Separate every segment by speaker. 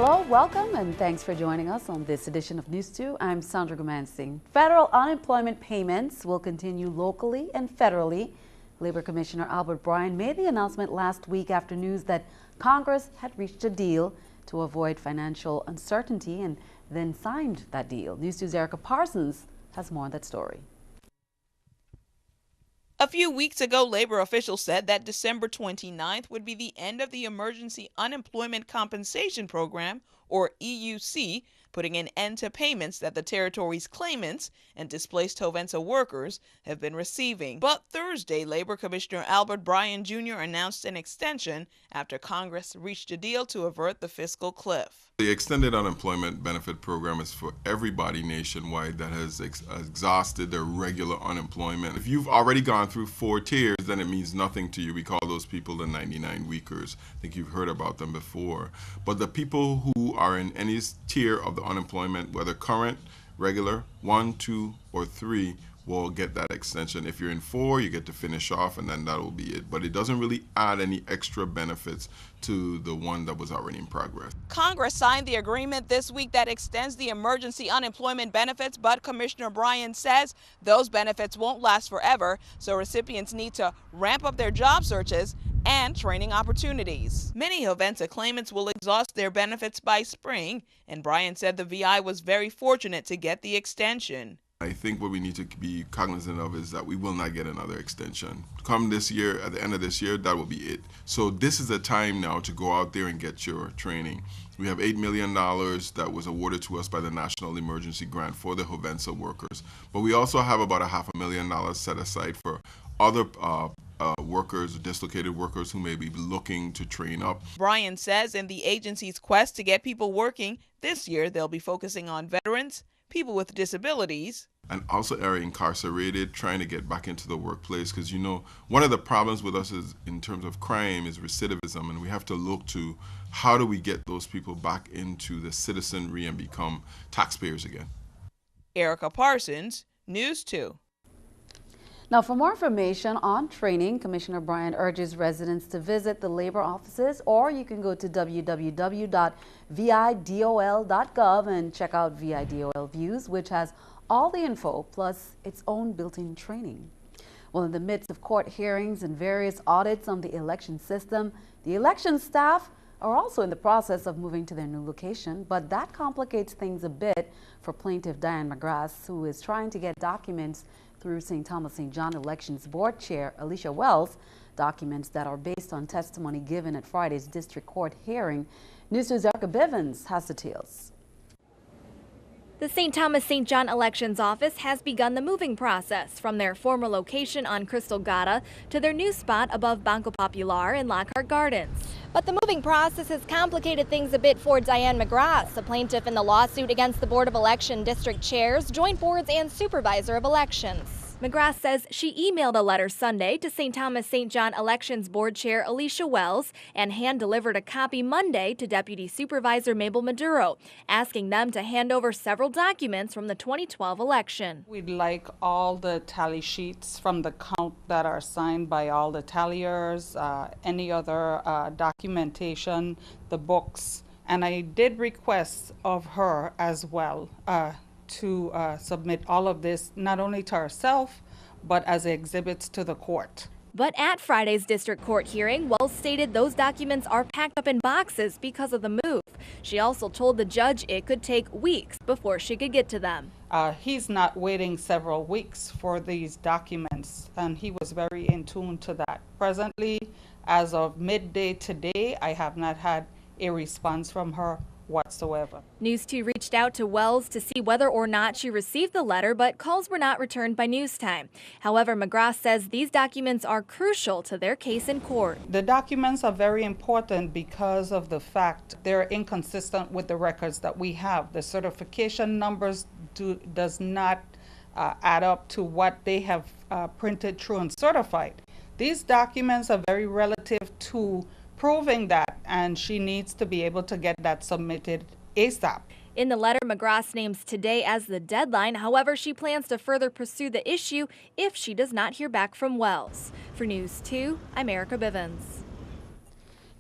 Speaker 1: Hello, welcome, and thanks for joining us on this edition of News 2. I'm Sandra Gomansing. Federal unemployment payments will continue locally and federally. Labor Commissioner Albert Bryan made the announcement last week after news that Congress had reached a deal to avoid financial uncertainty and then signed that deal. News 2's Erica Parsons has more on that story.
Speaker 2: A few weeks ago, labor officials said that December 29th would be the end of the Emergency Unemployment Compensation Program, or EUC, putting an end to payments that the territory's claimants and displaced Hovensa workers have been receiving. But Thursday, Labor Commissioner Albert Bryan Jr. announced an extension after Congress reached a deal to avert the fiscal cliff.
Speaker 3: The Extended Unemployment Benefit Program is for everybody nationwide that has exhausted their regular unemployment. If you've already gone through 4 tiers, then it means nothing to you. We call those people the 99 weekers. I think you've heard about them before. But the people who are in any tier of the unemployment, whether current, regular, 1, 2, or 3, will get that extension. If you're in 4, you get to finish off, and then that will be it. But it doesn't really add any extra benefits to the one that was already in progress.
Speaker 2: Congress signed the agreement this week that extends the emergency unemployment benefits, but Commissioner Bryan says those benefits won't last forever, so recipients need to ramp up their job searches and training opportunities. Many Hovensa claimants will exhaust their benefits by spring, and Bryan said the VI was very fortunate to get the extension.
Speaker 3: I think what we need to be cognizant of is that we will not get another extension. Come this year, at the end of this year, that will be it. So this is a time now to go out there and get your training. We have $8 million that was awarded to us by the National Emergency Grant for the Hovensa workers. But we also have about $500,000 set aside for other workers, dislocated workers who may be looking to train up.
Speaker 2: Bryan says in the agency's quest to get people working, this year they'll be focusing on veterans, people with disabilities,
Speaker 3: and also are incarcerated, trying to get back into the workplace, because you know one of the problems with us is in terms of crime is recidivism, and we have to look to how do we get those people back into the citizenry and become taxpayers again.
Speaker 2: Erica Parsons, News 2.
Speaker 1: Now, for more information on training, Commissioner Bryan urges residents to visit the labor offices, or you can go to www.vidol.gov and check out VIDOL Views, which has all the info plus its own built-in training. Well, in the midst of court hearings and various audits on the election system, the election staff are also in the process of moving to their new location, but that complicates things a bit for plaintiff Diane McGrath, who is trying to get documents through St. Thomas St. John Elections Board Chair Alicia Wells, documents that are based on testimony given at Friday's district court hearing. News 2's Erica Bivens has details.
Speaker 4: The St. Thomas St. John Elections Office has begun the moving process from their former location on Crystal Gata to their new spot above Banco Popular in Lockhart Gardens. But the moving process has complicated things a bit for Diane McGrath, the plaintiff in the lawsuit against the Board of Election District Chairs, Joint Boards, and Supervisor of Elections. McGrath says she emailed a letter Sunday to St. Thomas St. John Elections Board Chair Alicia Wells and hand-delivered a copy Monday to Deputy Supervisor Mabel Maduro, asking them to hand over several documents from the 2012 election.
Speaker 5: We'd like all the tally sheets from the count that are signed by all the talliers, any other documentation, the books, and I did request of her as well to submit all of this not only to herself, but as exhibits to the court.
Speaker 4: But at Friday's district court hearing, Wells stated those documents are packed up in boxes because of the move. She also told the judge it could take weeks before she could get to them.
Speaker 5: He's not waiting several weeks for these documents, and he was very in tune to that. Presently, as of midday today, I have not had a response from her whatsoever.
Speaker 4: News 2 reached out to Wells to see whether or not she received the letter, but calls were not returned by news time. However, McGrath says these documents are crucial to their case in court.
Speaker 5: The documents are very important because of the fact they're inconsistent with the records that we have. The certification numbers does not add up to what they have printed through and certified. These documents are very relative to proving that, and she needs to be able to get that submitted ASAP.
Speaker 4: In the letter, McGrath names today as the deadline. However, she plans to further pursue the issue if she does not hear back from Wells. For News 2, I'm Erica Bivens.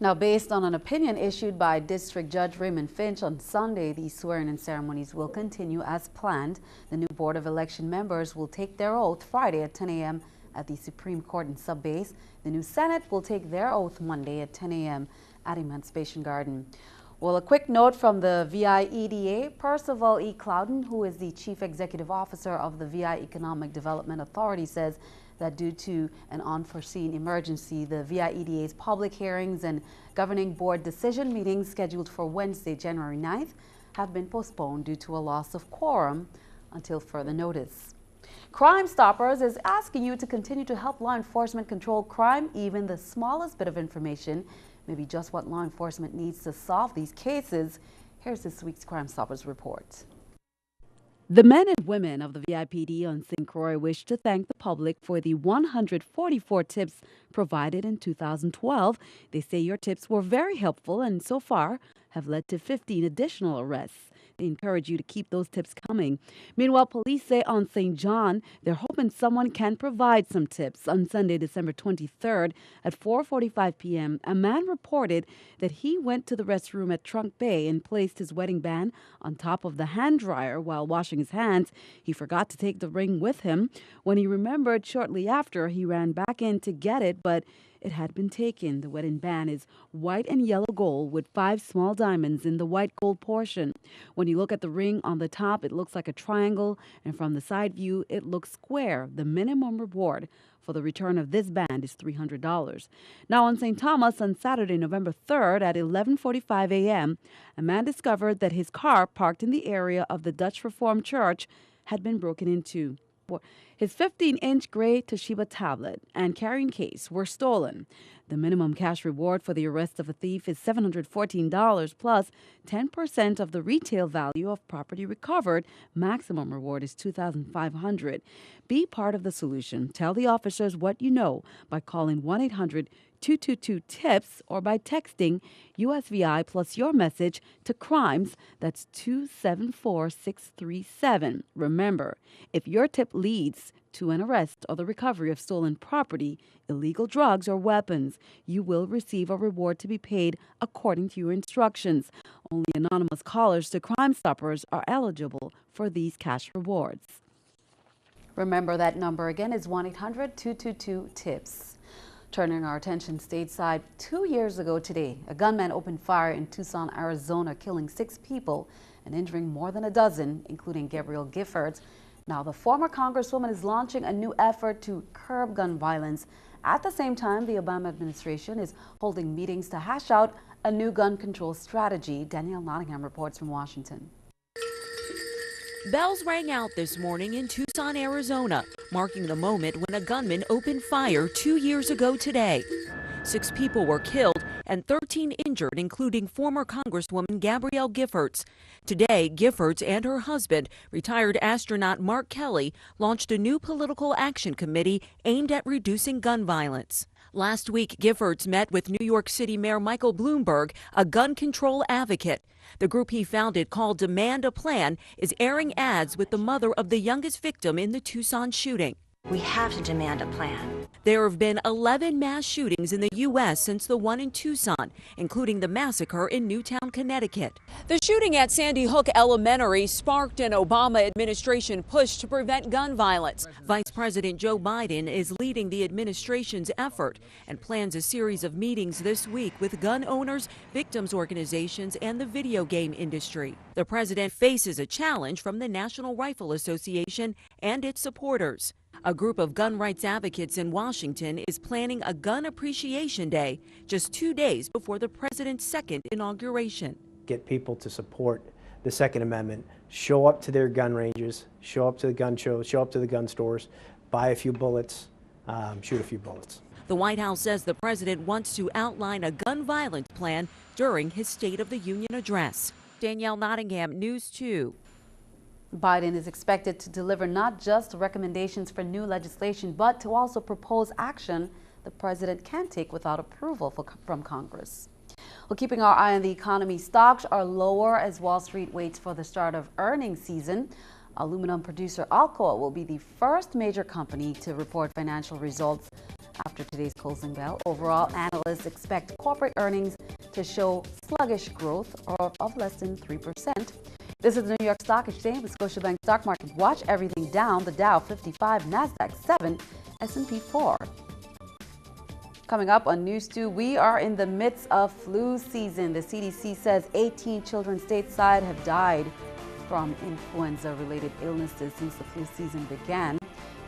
Speaker 1: Now, based on an opinion issued by District Judge Raymond Finch on Sunday, the swearing-in ceremonies will continue as planned. The new Board of Election members will take their oath Friday at 10 a.m. at the Supreme Court in Subbase. The new Senate will take their oath Monday at 10 a.m. at Emancipation Garden. Well, a quick note from the VI EDA. Percival E. Clouden, who is the Chief Executive Officer of the VI Economic Development Authority, says that due to an unforeseen emergency, the VI EDA's public hearings and governing board decision meetings scheduled for Wednesday, January 9th have been postponed due to a loss of quorum until further notice. Crime Stoppers is asking you to continue to help law enforcement control crime. Even the smallest bit of information may be just what law enforcement needs to solve these cases. Here's this week's Crime Stoppers report. The men and women of the VIPD on St. Croix wish to thank the public for the 144 tips provided in 2012. They say your tips were very helpful and so far have led to 15 additional arrests. They encourage you to keep those tips coming. Meanwhile, police say on St. John, they're hoping someone can provide some tips. On Sunday, December 23rd at 4:45 p.m., a man reported that he went to the restroom at Trunk Bay and placed his wedding band on top of the hand dryer while washing his hands. He forgot to take the ring with him. When he remembered shortly after, he ran back in to get it, but it had been taken. The wedding band is white and yellow gold with 5 small diamonds in the white gold portion. When you look at the ring on the top, it looks like a triangle, and from the side view, it looks square. The minimum reward for the return of this band is $300. Now on St. Thomas on Saturday, November 3rd at 11:45 a.m., a man discovered that his car parked in the area of the Dutch Reformed Church had been broken into. His 15-inch gray Toshiba tablet and carrying case were stolen. The minimum cash reward for the arrest of a thief is $714 plus 10% of the retail value of property recovered. Maximum reward is $2,500. Be part of the solution. Tell the officers what you know by calling 1-800-222-TIPS or by texting USVI plus your message to crimes. That's 274637. Remember, if your tip leads to an arrest or the recovery of stolen property, illegal drugs, or weapons, you will receive a reward to be paid according to your instructions. Only anonymous callers to Crime Stoppers are eligible for these cash rewards. Remember that number again is 1-800-222-TIPS. Turning our attention stateside, 2 years ago today, a gunman opened fire in Tucson, Arizona, killing 6 people and injuring more than a dozen, including Gabrielle Giffords. Now, the former Congresswoman is launching a new effort to curb gun violence. At the same time, the Obama administration is holding meetings to hash out a new gun control strategy. Danielle Nottingham reports from Washington.
Speaker 6: Bells rang out this morning in Tucson, Arizona, marking the moment when a gunman opened fire 2 years ago today. 6 people were killed and 13 injured, including former Congresswoman Gabrielle Giffords. Today, Giffords and her husband, retired astronaut Mark Kelly, launched a new political action committee aimed at reducing gun violence. Last week, Giffords met with New York City Mayor Michael Bloomberg, a gun control advocate. The group he founded, called Demand a Plan, is airing ads with the mother of the youngest victim in the Tucson shooting.
Speaker 7: We have to demand a plan.
Speaker 6: There have been 11 mass shootings in the U.S. since the one in Tucson, including the massacre in Newtown, Connecticut. The shooting at Sandy Hook Elementary sparked an Obama administration push to prevent gun violence. Vice President Joe Biden is leading the administration's effort and plans a series of meetings this week with gun owners, victims organizations, and the video game industry. The president faces a challenge from the National Rifle Association and its supporters. A group of gun rights advocates in Washington is planning a Gun Appreciation Day just 2 days before the president's second inauguration.
Speaker 8: Get people to support the Second Amendment, show up to their gun ranges, show up to the gun shows, show up to the gun stores, buy a few bullets, shoot a few bullets.
Speaker 6: The White House says the president wants to outline a gun violence plan during his State of the Union address. Danielle Nottingham, News 2.
Speaker 1: Biden is expected to deliver not just recommendations for new legislation, but to also propose action the president can take without approval from Congress. Well, keeping our eye on the economy, stocks are lower as Wall Street waits for the start of earnings season. Aluminum producer Alcoa will be the first major company to report financial results after after today's closing bell. Overall, analysts expect corporate earnings to show sluggish growth of less than 3%. This is the New York Stock Exchange with Scotiabank Stock Market Watch. Everything down. The Dow 55, NASDAQ 7, S&P 4. Coming up on News 2, we are in the midst of flu season. The CDC says 18 children stateside have died from influenza-related illnesses since the flu season began.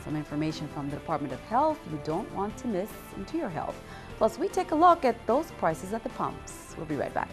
Speaker 1: Some information from the Department of Health you don't want to miss into your health. Plus, we take a look at those prices at the pumps. We'll be right back.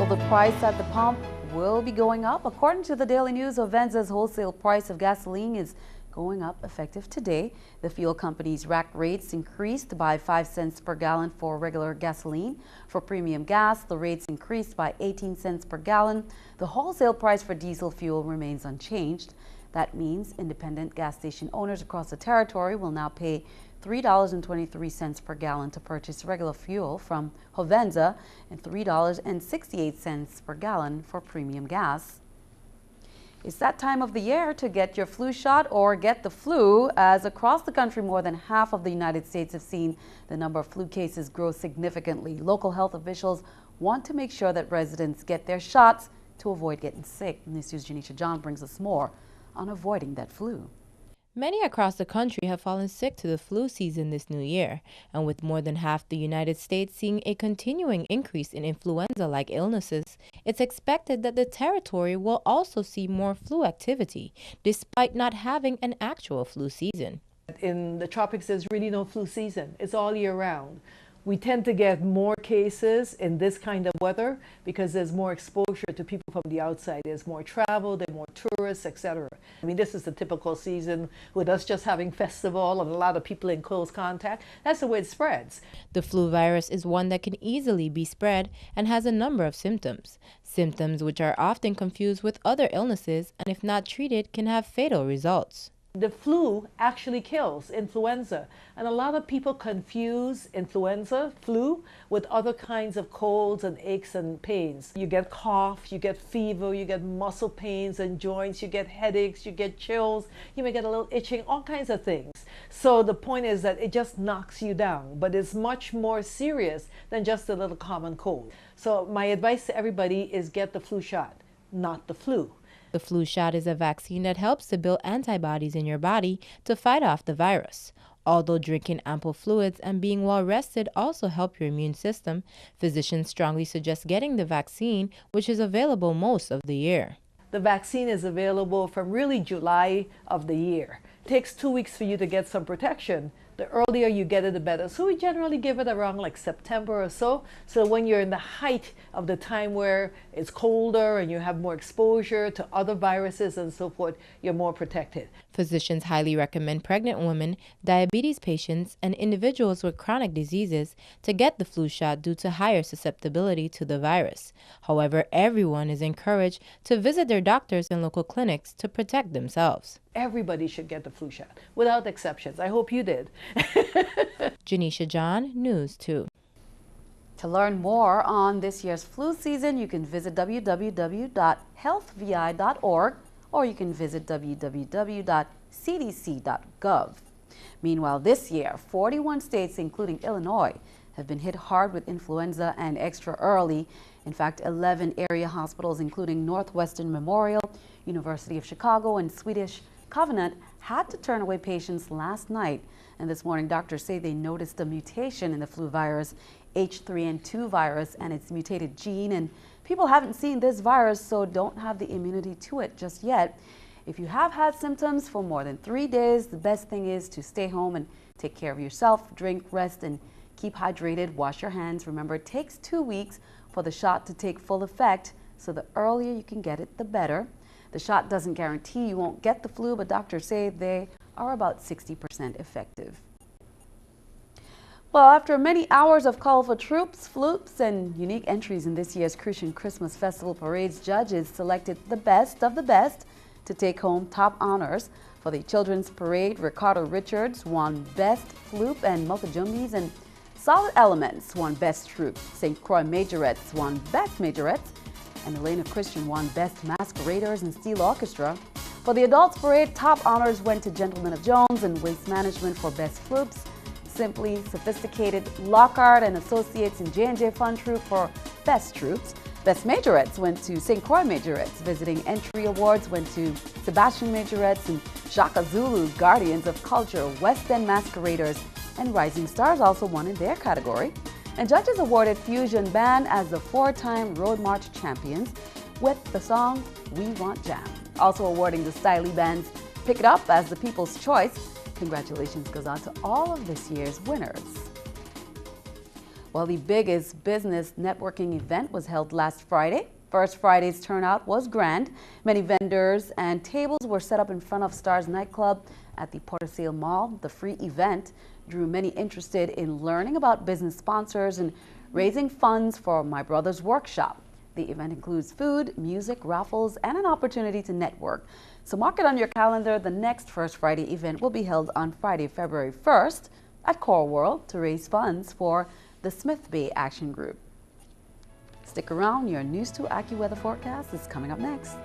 Speaker 1: The price at the pump will be going up. According to the Daily News, Hovensa's wholesale price of gasoline is going up effective today. The fuel company's rack rates increased by 5 cents per gallon for regular gasoline. For premium gas, the rates increased by 18 cents per gallon. The wholesale price for diesel fuel remains unchanged. That means independent gas station owners across the territory will now pay $3.23 per gallon to purchase regular fuel from Hovensa and $3.68 per gallon for premium gas. It's that time of the year to get your flu shot or get the flu, as across the country more than half of the United States have seen the number of flu cases grow significantly. Local health officials want to make sure that residents get their shots to avoid getting sick. News2's Jan brings us more on avoiding that flu.
Speaker 9: Many across the country have fallen sick to the flu season this new year, and with more than half the United States seeing a continuing increase in influenza-like illnesses, it's expected that the territory will also see more flu activity, despite not having an actual flu season.
Speaker 10: In the tropics, there's really no flu season. It's all year round. We tend to get more cases in this kind of weather because there's more exposure to people from the outside. There's more travel, there's more tourists, etc. I mean, this is the typical season with us just having festival and a lot of people in close contact. That's the way it spreads.
Speaker 9: The flu virus is one that can easily be spread and has a number of symptoms. Symptoms which are often confused with other illnesses and if not treated can have fatal results.
Speaker 10: The flu actually kills influenza, and a lot of people confuse influenza, flu, with other kinds of colds and aches and pains. You get cough, you get fever, you get muscle pains and joints, you get headaches, you get chills, you may get a little itching, all kinds of things. So the point is that it just knocks you down, but it's much more serious than just a little common cold. So my advice to everybody is get the flu shot, not the flu.
Speaker 9: The flu shot is a vaccine that helps to build antibodies in your body to fight off the virus. Although drinking ample fluids and being well rested also help your immune system, physicians strongly suggest getting the vaccine, which is available most of the year.
Speaker 10: The vaccine is available from really July of the year. It takes 2 weeks for you to get some protection. The earlier you get it, the better. So we generally give it around like September or so. So when you're in the height of the time where it's colder and you have more exposure to other viruses and so forth, you're more protected.
Speaker 9: Physicians highly recommend pregnant women, diabetes patients, and individuals with chronic diseases to get the flu shot due to higher susceptibility to the virus. However, everyone is encouraged to visit their doctors and local clinics to protect themselves.
Speaker 10: Everybody should get the flu shot, without exceptions. I hope you did.
Speaker 9: Jan, News 2.
Speaker 1: To learn more on this year's flu season, you can visit www.healthvi.org or you can visit www.cdc.gov. Meanwhile, this year, 41 states, including Illinois, have been hit hard with influenza and extra early. In fact, 11 area hospitals, including Northwestern Memorial, University of Chicago, and Swedish Covenant, had to turn away patients last night. And this morning, doctors say they noticed a mutation in the flu virus, H3N2 virus, and its mutated gene. And people haven't seen this virus, so don't have the immunity to it just yet. If you have had symptoms for more than 3 days, the best thing is to stay home and take care of yourself, drink, rest, and keep hydrated, wash your hands. Remember, it takes 2 weeks for the shot to take full effect, so the earlier you can get it, the better. The shot doesn't guarantee you won't get the flu, but doctors say they are about 60% effective. Well, after many hours of colorful troops, flutes, and unique entries in this year's Christian Christmas Festival parades, judges selected the best of the best to take home top honors. For the children's parade, Ricardo Richards won Best Floop and Multijumbis, and Solid Elements won Best Troupe. St. Croix Majorettes won Best Majorettes, and Elena Christian won Best Masqueraders and Steel Orchestra. For the adults parade, top honors went to Gentlemen of Jones and Waste Management for Best Floops, Simply Sophisticated, Lockhart and Associates and J&J Fun Troupe for Best Troops. Best Majorettes went to St. Croix Majorettes. Visiting entry awards went to Sebastian Majorettes and Shaka Zulu, Guardians of Culture, West End Masqueraders, and Rising Stars also won in their category. And judges awarded Fusion Band as the 4-time Road March champions with the song We Want Jam. Also awarding the Styly Bands Pick It Up as the People's Choice. Congratulations goes out to all of this year's winners. Well, the biggest business networking event was held last Friday. First Friday's turnout was grand. Many vendors and tables were set up in front of Stars nightclub at the Port of Sale Mall. The free event drew many interested in learning about business sponsors and raising funds for My Brother's Workshop. The event includes food, music, raffles, and an opportunity to network. So mark it on your calendar. The next First Friday event will be held on Friday, February 1st at Core World to raise funds for the Smith Bay Action Group. Stick around, your News 2 AccuWeather forecast is coming up next.